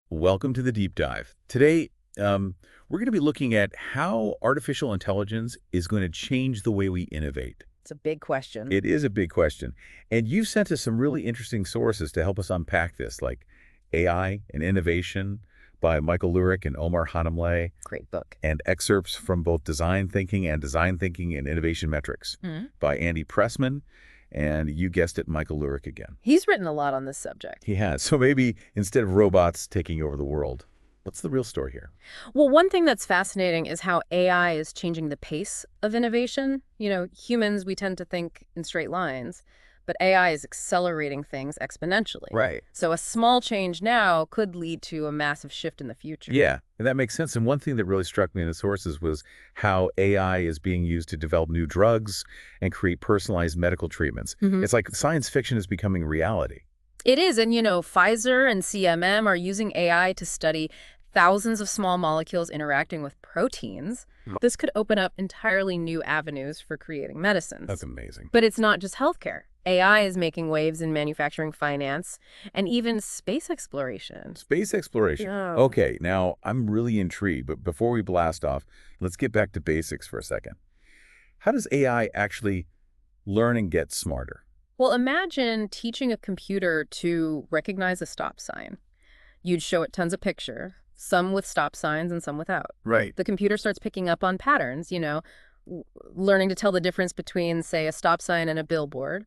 Welcome to the deep dive. Today, we're going to be looking at how artificial intelligence is going to change the way we innovate. It's a big question. It is a big question. And you've sent us some really interesting sources to help us unpack this, like AI and Innovation by Michael Lurick and Omar Hanamleh, Great book. and excerpts from both Design Thinking and Innovation Metrics by Andy Pressman, and you guessed it, Michael Lurick again. He's written a lot on this subject. He has. So maybe instead of robots taking over the world, what's the real story here? Well, one thing that's fascinating is how AI is changing the pace of innovation. Humans, we tend to think in straight lines, but AI is accelerating things exponentially. Right. So a small change now could lead to a massive shift in the future. Yeah, and that makes sense. And one thing that really struck me in the sources was how AI is being used to develop new drugs and create personalized medical treatments. It's like science fiction is becoming reality. It is. And, Pfizer and CMM are using AI to study thousands of small molecules interacting with proteins. This could open up entirely new avenues for creating medicines. That's amazing. But it's not just healthcare. AI is making waves in manufacturing, finance, and even space exploration. Space exploration. Yeah. Okay, now I'm really intrigued, but before we blast off, let's get back to basics for a second. How does AI actually learn and get smarter? Well, imagine teaching a computer to recognize a stop sign. You'd show it tons of pictures, some with stop signs and some without. Right. The computer starts picking up on patterns, learning to tell the difference between, say, a stop sign and a billboard.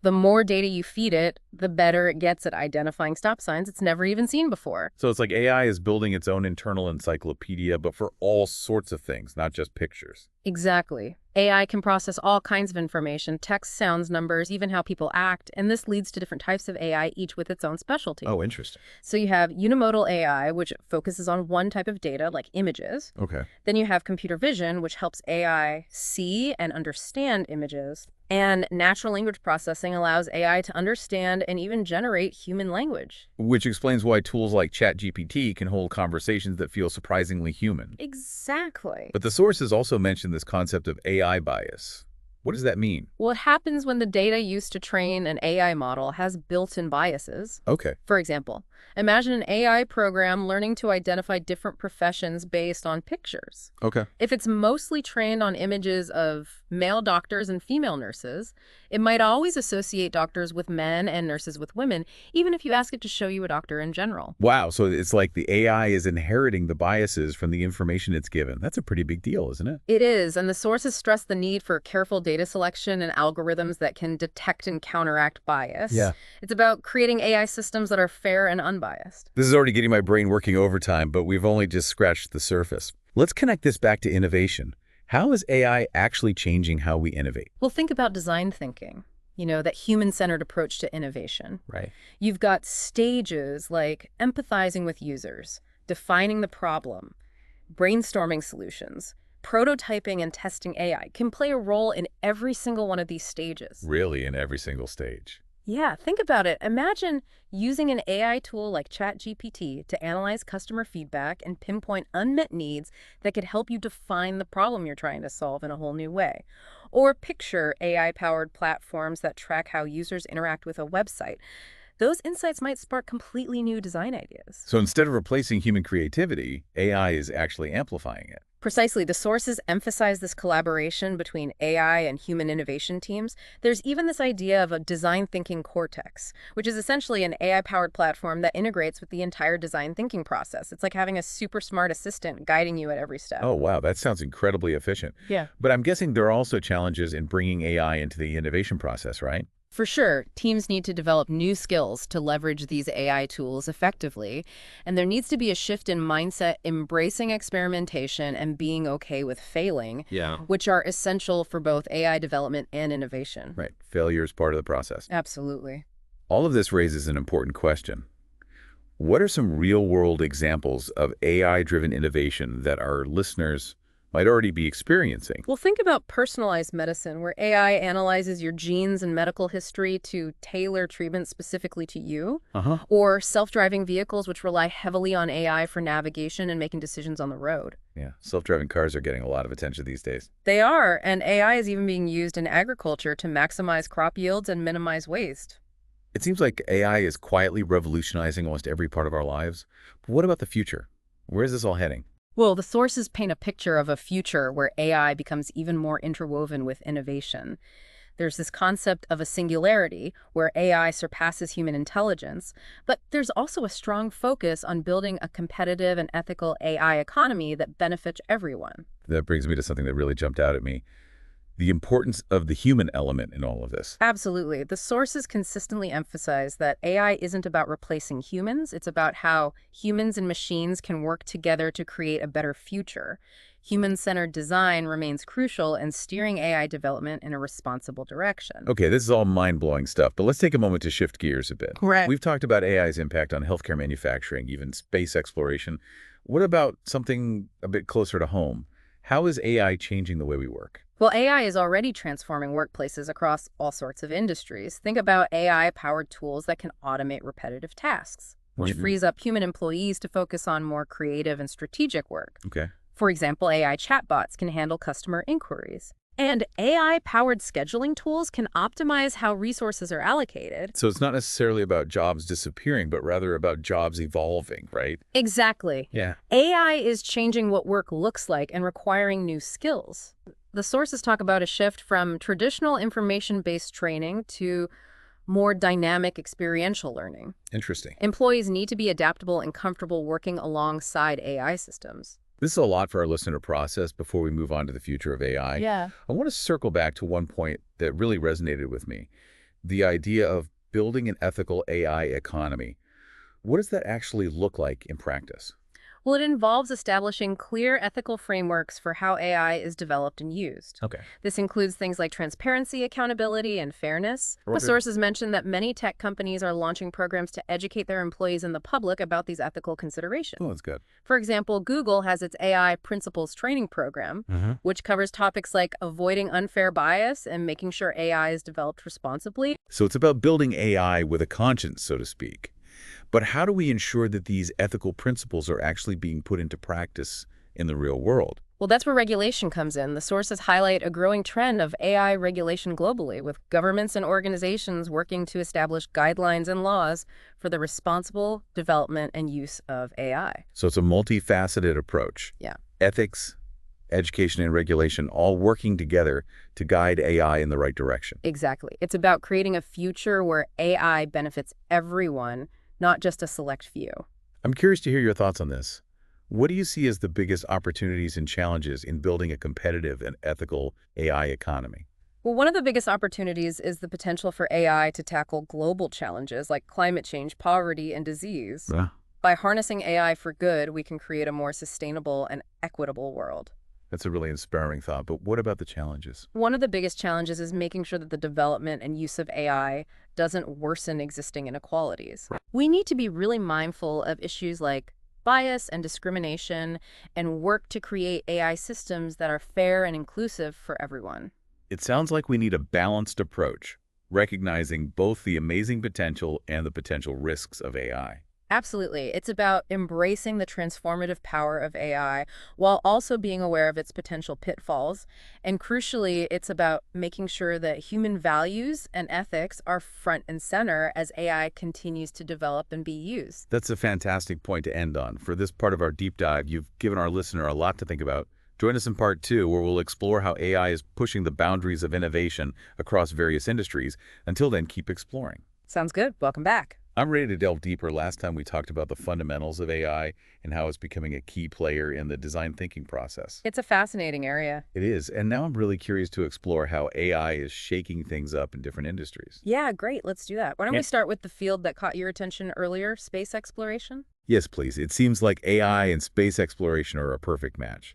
The more data you feed it, the better it gets at identifying stop signs it's never even seen before. So it's like AI is building its own internal encyclopedia, but for all sorts of things, not just pictures. Exactly. AI can process all kinds of information, text, sounds, numbers, even how people act, and this leads to different types of AI, each with its own specialty. Oh, interesting. So you have unimodal AI, which focuses on one type of data, like images. Okay. Then you have computer vision, which helps AI see and understand images. And natural language processing allows AI to understand and even generate human language. Which explains why tools like ChatGPT can hold conversations that feel surprisingly human. Exactly. But the sources also mention this concept of AI bias. What does that mean? What happens when the data used to train an AI model has built-in biases? Okay. For example, imagine an AI program learning to identify different professions based on pictures. Okay. If it's mostly trained on images of male doctors and female nurses, it might always associate doctors with men and nurses with women, even if you ask it to show you a doctor in general. Wow, so it's like the AI is inheriting the biases from the information it's given. That's a pretty big deal, isn't it? It is, and the sources stress the need for careful data selection and algorithms that can detect and counteract bias. Yeah. It's about creating AI systems that are fair and unbiased. This is already getting my brain working overtime, but we've only just scratched the surface. Let's connect this back to innovation. How is AI actually changing how we innovate? Well, think about design thinking, that human-centered approach to innovation. Right. You've got stages like empathizing with users, defining the problem, brainstorming solutions. Prototyping and testing AI can play a role in every single one of these stages. Really, in every single stage. Yeah, think about it. Imagine using an AI tool like ChatGPT to analyze customer feedback and pinpoint unmet needs that could help you define the problem you're trying to solve in a whole new way. Or picture AI-powered platforms that track how users interact with a website. Those insights might spark completely new design ideas. So instead of replacing human creativity, AI is actually amplifying it. Precisely. The sources emphasize this collaboration between AI and human innovation teams. There's even this idea of a design thinking cortex, which is essentially an AI-powered platform that integrates with the entire design thinking process. It's like having a super smart assistant guiding you at every step. Oh, wow. That sounds incredibly efficient. Yeah. But I'm guessing there are also challenges in bringing AI into the innovation process, right? For sure, teams need to develop new skills to leverage these AI tools effectively, and there needs to be a shift in mindset, embracing experimentation and being okay with failing, which are essential for both AI development and innovation. Right. Failure is part of the process. Absolutely. All of this raises an important question. What are some real-world examples of AI-driven innovation that our listeners might already be experiencing? Well, think about personalized medicine, where AI analyzes your genes and medical history to tailor treatment specifically to you. Or self-driving vehicles, which rely heavily on AI for navigation and making decisions on the road. Yeah, self-driving cars are getting a lot of attention these days. They are, and AI is even being used in agriculture to maximize crop yields and minimize waste. It seems like AI is quietly revolutionizing almost every part of our lives. But what about the future? Where is this all heading? Well, the sources paint a picture of a future where AI becomes even more interwoven with innovation. There's this concept of a singularity where AI surpasses human intelligence, but there's also a strong focus on building a competitive and ethical AI economy that benefits everyone. That brings me to something that really jumped out at me. The importance of the human element in all of this. Absolutely. The sources consistently emphasize that AI isn't about replacing humans, it's about how humans and machines can work together to create a better future. Human-centered design remains crucial in steering AI development in a responsible direction. Okay, this is all mind-blowing stuff, but let's take a moment to shift gears a bit. Correct. We've talked about AI's impact on healthcare manufacturing, even space exploration. What about something a bit closer to home? How is AI changing the way we work? Well, AI is already transforming workplaces across all sorts of industries. Think about AI-powered tools that can automate repetitive tasks, which frees up human employees to focus on more creative and strategic work. Okay. For example, AI chatbots can handle customer inquiries. And AI-powered scheduling tools can optimize how resources are allocated. So it's not necessarily about jobs disappearing, but rather about jobs evolving, right? Exactly. Yeah. AI is changing what work looks like and requiring new skills. The sources talk about a shift from traditional information-based training to more dynamic experiential learning. Interesting. Employees need to be adaptable and comfortable working alongside AI systems. This is a lot for our listener to process before we move on to the future of AI. Yeah. I want to circle back to one point that really resonated with me, the idea of building an ethical AI economy. What does that actually look like in practice? Well, it involves establishing clear ethical frameworks for how AI is developed and used. Okay. This includes things like transparency, accountability, and fairness. The Okay. sources mention that many tech companies are launching programs to educate their employees and the public about these ethical considerations. Oh, that's good. For example, Google has its AI Principles Training Program, which covers topics like avoiding unfair bias and making sure AI is developed responsibly. So it's about building AI with a conscience, so to speak. But how do we ensure that these ethical principles are actually being put into practice in the real world? Well, that's where regulation comes in. The sources highlight a growing trend of AI regulation globally, with governments and organizations working to establish guidelines and laws for the responsible development and use of AI. So it's a multifaceted approach. Yeah. Ethics, education, and regulation all working together to guide AI in the right direction. Exactly. It's about creating a future where AI benefits everyone, not just a select few. I'm curious to hear your thoughts on this. What do you see as the biggest opportunities and challenges in building a competitive and ethical AI economy? Well, one of the biggest opportunities is the potential for AI to tackle global challenges like climate change, poverty, and disease. Yeah. By harnessing AI for good, we can create a more sustainable and equitable world. That's a really inspiring thought, but what about the challenges? One of the biggest challenges is making sure that the development and use of AI doesn't worsen existing inequalities. We need to be really mindful of issues like bias and discrimination and work to create AI systems that are fair and inclusive for everyone. It sounds like we need a balanced approach, recognizing both the amazing potential and the potential risks of AI. Absolutely. It's about embracing the transformative power of AI while also being aware of its potential pitfalls. And crucially, it's about making sure that human values and ethics are front and center as AI continues to develop and be used. That's a fantastic point to end on. For this part of our deep dive, you've given our listener a lot to think about. Join us in part 2, where we'll explore how AI is pushing the boundaries of innovation across various industries. Until then, keep exploring. Sounds good. Welcome back. I'm ready to delve deeper. Last time we talked about the fundamentals of AI and how it's becoming a key player in the design thinking process. It's a fascinating area. It is, and now I'm really curious to explore how AI is shaking things up in different industries. Yeah, great. Let's do that. Why don't we start with the field that caught your attention earlier, space exploration? Yes, please. It seems like AI and space exploration are a perfect match.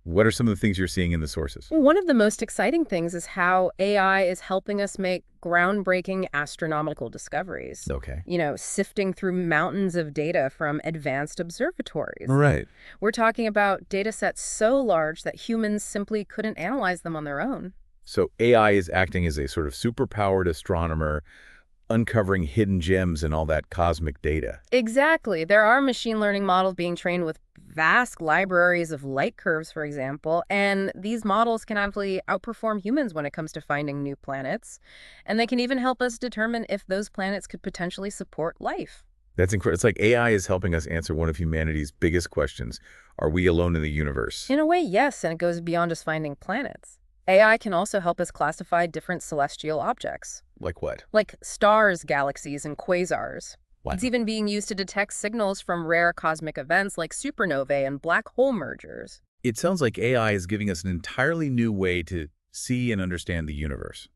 What are some of the things you're seeing in the sources? Well, one of the most exciting things is how AI is helping us make groundbreaking astronomical discoveries. Okay. Sifting through mountains of data from advanced observatories. Right. We're talking about data sets so large that humans simply couldn't analyze them on their own. So AI is acting as a sort of superpowered astronomer, uncovering hidden gems and all that cosmic data. Exactly. There are machine learning models being trained with vast libraries of light curves, for example, and these models can actually outperform humans when it comes to finding new planets, and they can even help us determine if those planets could potentially support life. That's incredible. It's like AI is helping us answer one of humanity's biggest questions. Are we alone in the universe? In a way, yes, and it goes beyond just finding planets. AI can also help us classify different celestial objects, Like what? like stars, galaxies, and quasars. Wow. It's even being used to detect signals from rare cosmic events like supernovae and black hole mergers. It sounds like AI is giving us an entirely new way to see and understand the universe.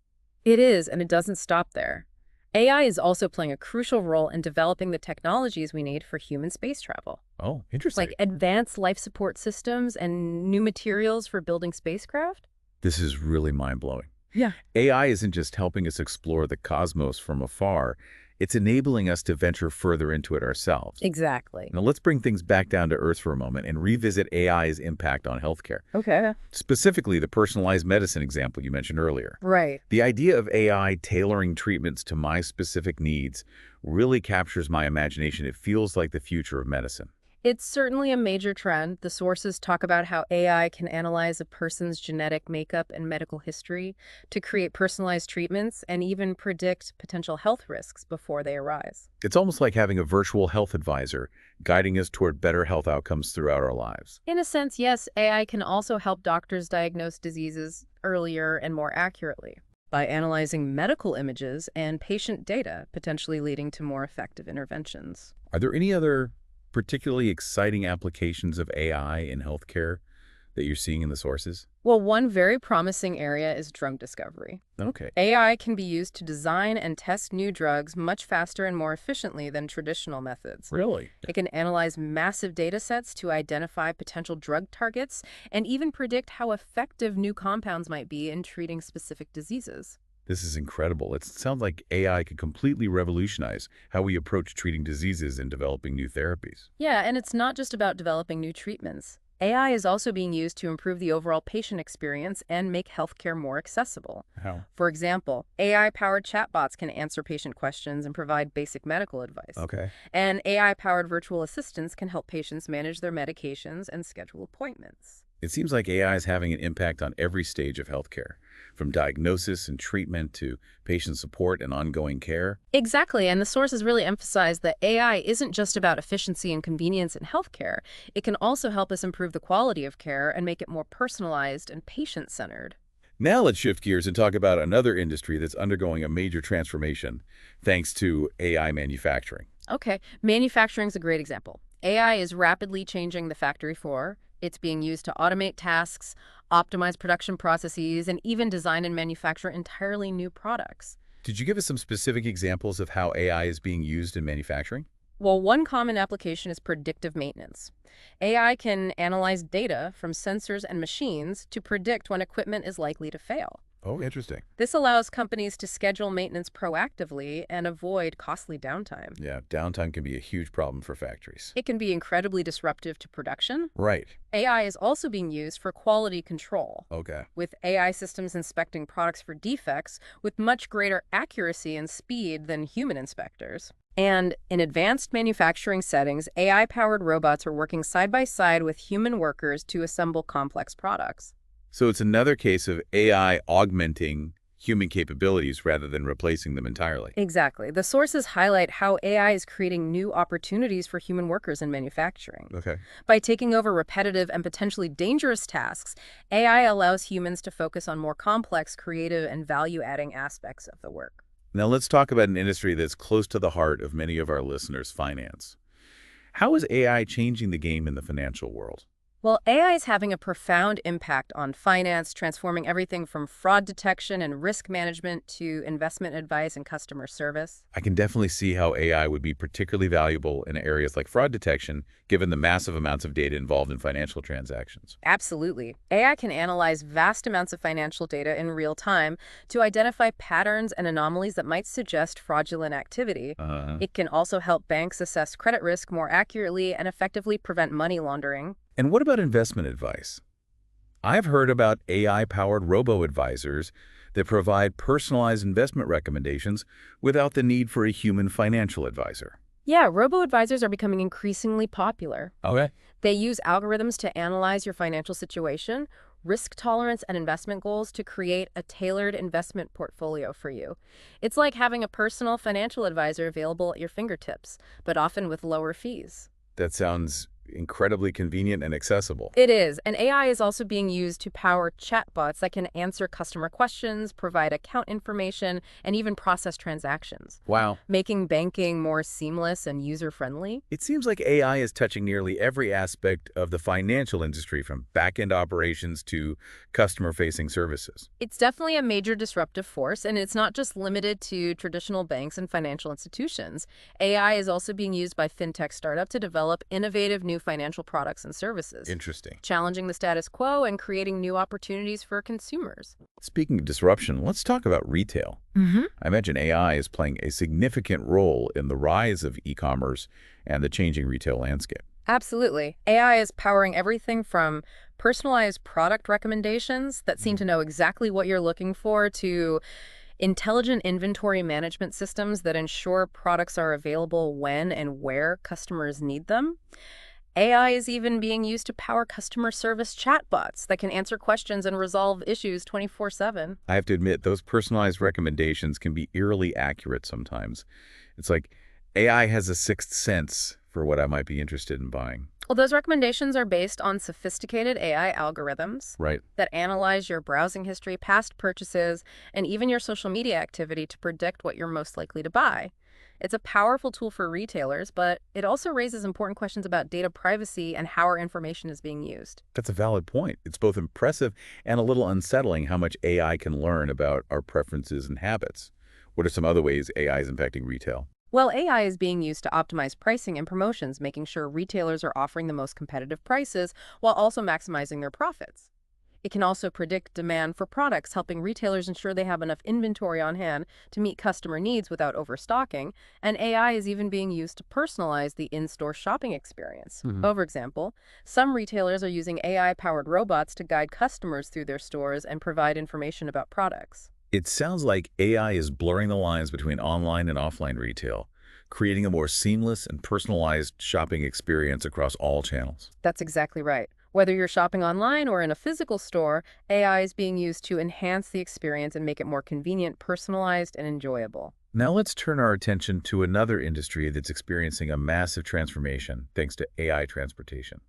It is, and it doesn't stop there. AI is also playing a crucial role in developing the technologies we need for human space travel, Oh, interesting. like advanced life support systems and new materials for building spacecraft. This is really mind-blowing. Yeah. AI isn't just helping us explore the cosmos from afar, it's enabling us to venture further into it ourselves. Exactly. Now let's bring things back down to earth for a moment and revisit AI's impact on healthcare. Okay. Specifically, the personalized medicine example you mentioned earlier. Right. The idea of AI tailoring treatments to my specific needs really captures my imagination. It feels like the future of medicine. It's certainly a major trend. The sources talk about how AI can analyze a person's genetic makeup and medical history to create personalized treatments and even predict potential health risks before they arise. It's almost like having a virtual health advisor guiding us toward better health outcomes throughout our lives. In a sense, yes, AI can also help doctors diagnose diseases earlier and more accurately by analyzing medical images and patient data, potentially leading to more effective interventions. Are there any other particularly exciting applications of AI in healthcare that you're seeing in the sources? Well, one very promising area is drug discovery. Okay. AI can be used to design and test new drugs much faster and more efficiently than traditional methods. Really? It can analyze massive data sets to identify potential drug targets and even predict how effective new compounds might be in treating specific diseases. This is incredible. It sounds like AI could completely revolutionize how we approach treating diseases and developing new therapies. Yeah, and it's not just about developing new treatments. AI is also being used to improve the overall patient experience and make healthcare more accessible. How? For example, AI-powered chatbots can answer patient questions and provide basic medical advice. Okay. And AI-powered virtual assistants can help patients manage their medications and schedule appointments. It seems like AI is having an impact on every stage of healthcare, from diagnosis and treatment to patient support and ongoing care. Exactly, and the sources really emphasize that AI isn't just about efficiency and convenience in healthcare. It can also help us improve the quality of care and make it more personalized and patient-centered. Now let's shift gears and talk about another industry that's undergoing a major transformation thanks to AI manufacturing. Okay, manufacturing is a great example. AI is rapidly changing the factory floor. It's being used to automate tasks, optimize production processes, and even design and manufacture entirely new products. Could you give us some specific examples of how AI is being used in manufacturing? Well, one common application is predictive maintenance. AI can analyze data from sensors and machines to predict when equipment is likely to fail. Oh, interesting. This allows companies to schedule maintenance proactively and avoid costly downtime. Yeah, downtime can be a huge problem for factories. It can be incredibly disruptive to production. Right. AI is also being used for quality control, Okay. with AI systems inspecting products for defects with much greater accuracy and speed than human inspectors. And in advanced manufacturing settings, AI-powered robots are working side by side with human workers to assemble complex products. So it's another case of AI augmenting human capabilities rather than replacing them entirely. Exactly. The sources highlight how AI is creating new opportunities for human workers in manufacturing. Okay. By taking over repetitive and potentially dangerous tasks, AI allows humans to focus on more complex, creative, and value-adding aspects of the work. Now let's talk about an industry that's close to the heart of many of our listeners, finance. How is AI changing the game in the financial world? Well, AI is having a profound impact on finance, transforming everything from fraud detection and risk management to investment advice and customer service. I can definitely see how AI would be particularly valuable in areas like fraud detection, given the massive amounts of data involved in financial transactions. Absolutely. AI can analyze vast amounts of financial data in real time to identify patterns and anomalies that might suggest fraudulent activity. It can also help banks assess credit risk more accurately and effectively prevent money laundering. And what about investment advice? I've heard about AI-powered robo-advisors that provide personalized investment recommendations without the need for a human financial advisor. Yeah, robo-advisors are becoming increasingly popular. Okay. They use algorithms to analyze your financial situation, risk tolerance, and investment goals to create a tailored investment portfolio for you. It's like having a personal financial advisor available at your fingertips, but often with lower fees. That sounds incredibly convenient and accessible. It is, and AI is also being used to power chatbots that can answer customer questions, provide account information, and even process transactions, Wow. making banking more seamless and user-friendly. It seems like AI is touching nearly every aspect of the financial industry, from back-end operations to customer-facing services. It's definitely a major disruptive force, and it's not just limited to traditional banks and financial institutions. AI is also being used by fintech startups to develop innovative new financial products and services, Interesting. challenging the status quo and creating new opportunities for consumers. Speaking of disruption, let's talk about retail. I imagine AI is playing a significant role in the rise of e-commerce and the changing retail landscape. Absolutely. AI is powering everything from personalized product recommendations that seem to know exactly what you're looking for to intelligent inventory management systems that ensure products are available when and where customers need them. AI is even being used to power customer service chatbots that can answer questions and resolve issues 24/7. I have to admit, those personalized recommendations can be eerily accurate sometimes. It's like AI has a sixth sense for what I might be interested in buying. Well, those recommendations are based on sophisticated AI algorithms Right. that analyze your browsing history, past purchases, and even your social media activity to predict what you're most likely to buy. It's a powerful tool for retailers, but it also raises important questions about data privacy and how our information is being used. That's a valid point. It's both impressive and a little unsettling how much AI can learn about our preferences and habits. What are some other ways AI is impacting retail? Well, AI is being used to optimize pricing and promotions, making sure retailers are offering the most competitive prices while also maximizing their profits. It can also predict demand for products, helping retailers ensure they have enough inventory on hand to meet customer needs without overstocking. And AI is even being used to personalize the in-store shopping experience. For example, some retailers are using AI-powered robots to guide customers through their stores and provide information about products. It sounds like AI is blurring the lines between online and offline retail, creating a more seamless and personalized shopping experience across all channels. That's exactly right. Whether you're shopping online or in a physical store, AI is being used to enhance the experience and make it more convenient, personalized, and enjoyable. Now let's turn our attention to another industry that's experiencing a massive transformation thanks to AI transportation.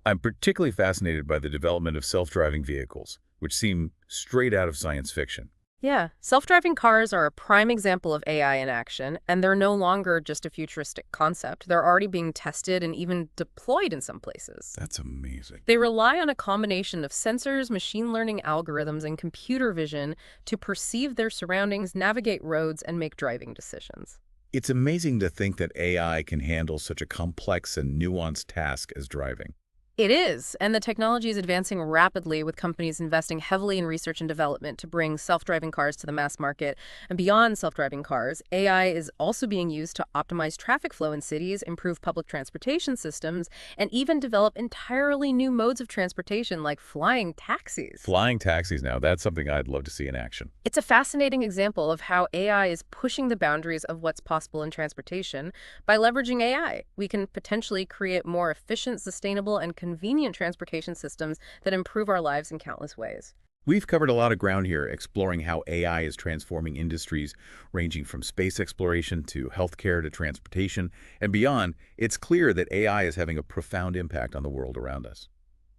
I'm particularly fascinated by the development of self-driving vehicles, which seem straight out of science fiction. Yeah, self-driving cars are a prime example of AI in action, and they're no longer just a futuristic concept. They're already being tested and even deployed in some places. That's amazing. They rely on a combination of sensors, machine learning algorithms, and computer vision to perceive their surroundings, navigate roads, and make driving decisions. It's amazing to think that AI can handle such a complex and nuanced task as driving. It is, and the technology is advancing rapidly with companies investing heavily in research and development to bring self-driving cars to the mass market. And beyond self-driving cars, AI is also being used to optimize traffic flow in cities, improve public transportation systems, and even develop entirely new modes of transportation like flying taxis. Flying taxis now, that's something I'd love to see in action. It's a fascinating example of how AI is pushing the boundaries of what's possible in transportation. By leveraging AI, we can potentially create more efficient, sustainable, and convenient transportation systems that improve our lives in countless ways. We've covered a lot of ground here, exploring how AI is transforming industries ranging from space exploration to healthcare to transportation and beyond. It's clear that AI is having a profound impact on the world around us.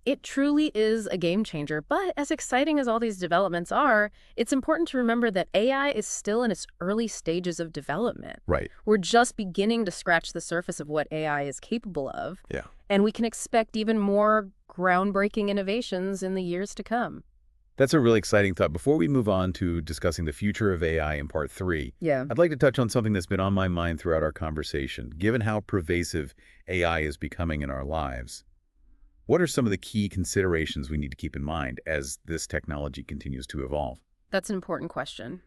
It truly is a game changer, but as exciting as all these developments are, it's important to remember that AI is still in its early stages of development. Right. We're just beginning to scratch the surface of what AI is capable of, Yeah. and we can expect even more groundbreaking innovations in the years to come. That's a really exciting thought. Before we move on to discussing the future of AI in part 3, Yeah. I'd like to touch on something that's been on my mind throughout our conversation. Given how pervasive AI is becoming in our lives, what are some of the key considerations we need to keep in mind as this technology continues to evolve? That's an important question.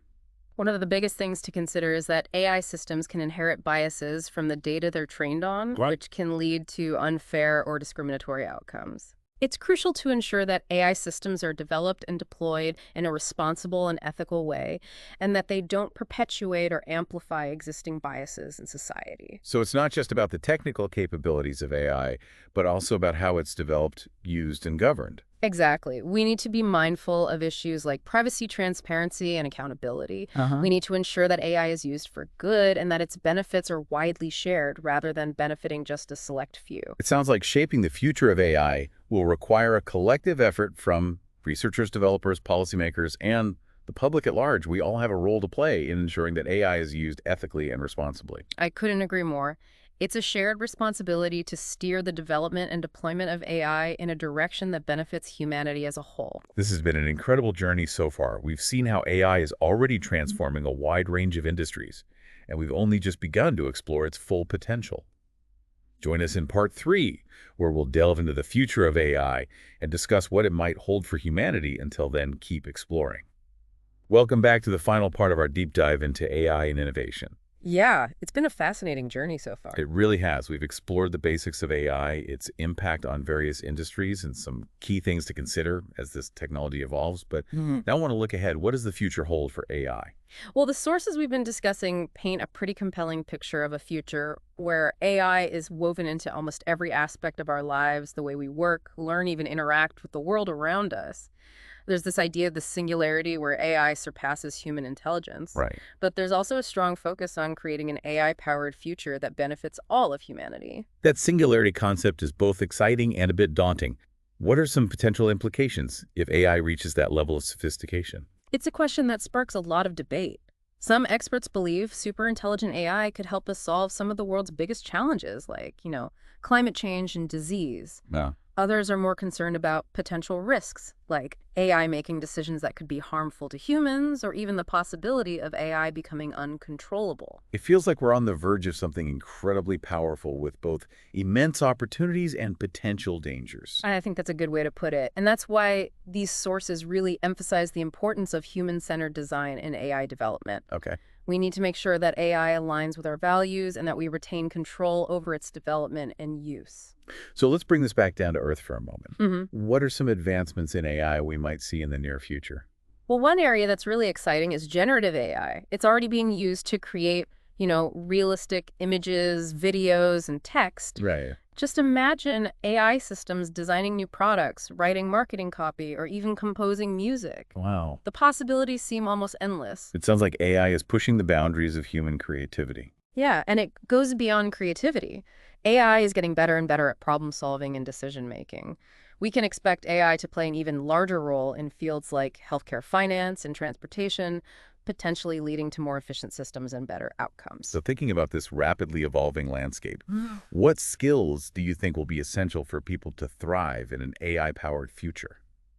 One of the biggest things to consider is that AI systems can inherit biases from the data they're trained on, Right. which can lead to unfair or discriminatory outcomes. It's crucial to ensure that AI systems are developed and deployed in a responsible and ethical way, and that they don't perpetuate or amplify existing biases in society. So it's not just about the technical capabilities of AI, but also about how it's developed, used, and governed. Exactly. We need to be mindful of issues like privacy, transparency, and accountability. Uh-huh. We need to ensure that AI is used for good and that its benefits are widely shared rather than benefiting just a select few. It sounds like shaping the future of AI will require a collective effort from researchers, developers, policymakers, and the public at large. We all have a role to play in ensuring that AI is used ethically and responsibly. I couldn't agree more. It's a shared responsibility to steer the development and deployment of AI in a direction that benefits humanity as a whole. This has been an incredible journey so far. We've seen how AI is already transforming a wide range of industries, and we've only just begun to explore its full potential. Join us in part 3, where we'll delve into the future of AI and discuss what it might hold for humanity. Until then, keep exploring. Welcome back to the final part of our deep dive into AI and innovation. Yeah, it's been a fascinating journey so far. It really has. We've explored the basics of AI, its impact on various industries, and some key things to consider as this technology evolves. But Mhm. now I want to look ahead. What does the future hold for AI? Well, the sources we've been discussing paint a pretty compelling picture of a future where AI is woven into almost every aspect of our lives, the way we work, learn, even interact with the world around us. There's this idea of the singularity where AI surpasses human intelligence, Right. but there's also a strong focus on creating an AI-powered future that benefits all of humanity. That singularity concept is both exciting and a bit daunting. What are some potential implications if AI reaches that level of sophistication? It's a question that sparks a lot of debate. Some experts believe superintelligent AI could help us solve some of the world's biggest challenges, like, climate change and disease. Yeah. Others are more concerned about potential risks, like AI making decisions that could be harmful to humans, or even the possibility of AI becoming uncontrollable. It feels like we're on the verge of something incredibly powerful with both immense opportunities and potential dangers. I think that's a good way to put it. And that's why these sources really emphasize the importance of human-centered design in AI development. Okay. We need to make sure that AI aligns with our values and that we retain control over its development and use. So let's bring this back down to earth for a moment. hmm What are some advancements in AI we might see in the near future? Well, one area that's really exciting is generative AI. It's already being used to create, realistic images, videos, and text. Right. Just imagine AI systems designing new products, writing marketing copy, or even composing music. Wow. The possibilities seem almost endless. It sounds like AI is pushing the boundaries of human creativity. Yeah, and it goes beyond creativity. AI is getting better and better at problem solving and decision making. We can expect AI to play an even larger role in fields like healthcare finance and transportation, potentially leading to more efficient systems and better outcomes. So thinking about this rapidly evolving landscape, what skills do you think will be essential for people to thrive in an AI-powered future?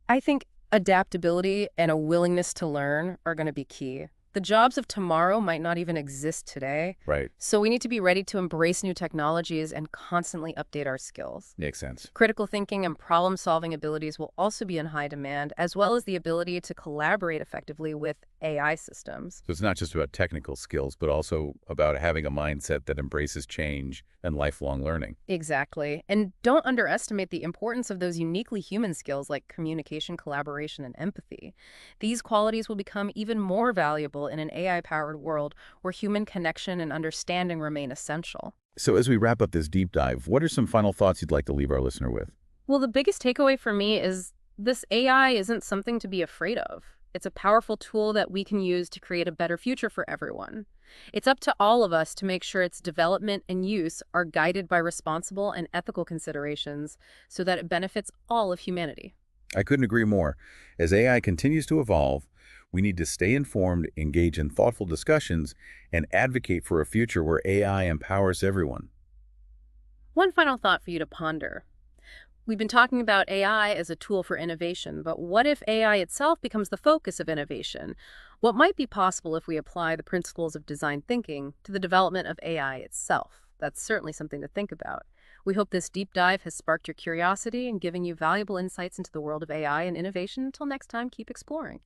I think adaptability and a willingness to learn are going to be key. The jobs of tomorrow might not even exist today, Right. so we need to be ready to embrace new technologies and constantly update our skills. Makes sense. Critical thinking and problem-solving abilities will also be in high demand, as well as the ability to collaborate effectively with AI systems. So it's not just about technical skills, but also about having a mindset that embraces change and lifelong learning. Exactly. And don't underestimate the importance of those uniquely human skills like communication, collaboration, and empathy. These qualities will become even more valuable in an AI-powered world where human connection and understanding remain essential. So as we wrap up this deep dive, what are some final thoughts you'd like to leave our listener with? Well, the biggest takeaway for me is this AI isn't something to be afraid of. It's a powerful tool that we can use to create a better future for everyone. It's up to all of us to make sure its development and use are guided by responsible and ethical considerations so that it benefits all of humanity. I couldn't agree more. As AI continues to evolve, we need to stay informed, engage in thoughtful discussions, and advocate for a future where AI empowers everyone. One final thought for you to ponder. We've been talking about AI as a tool for innovation, but what if AI itself becomes the focus of innovation? What might be possible if we apply the principles of design thinking to the development of AI itself? That's certainly something to think about. We hope this deep dive has sparked your curiosity and given you valuable insights into the world of AI and innovation. Until next time, keep exploring.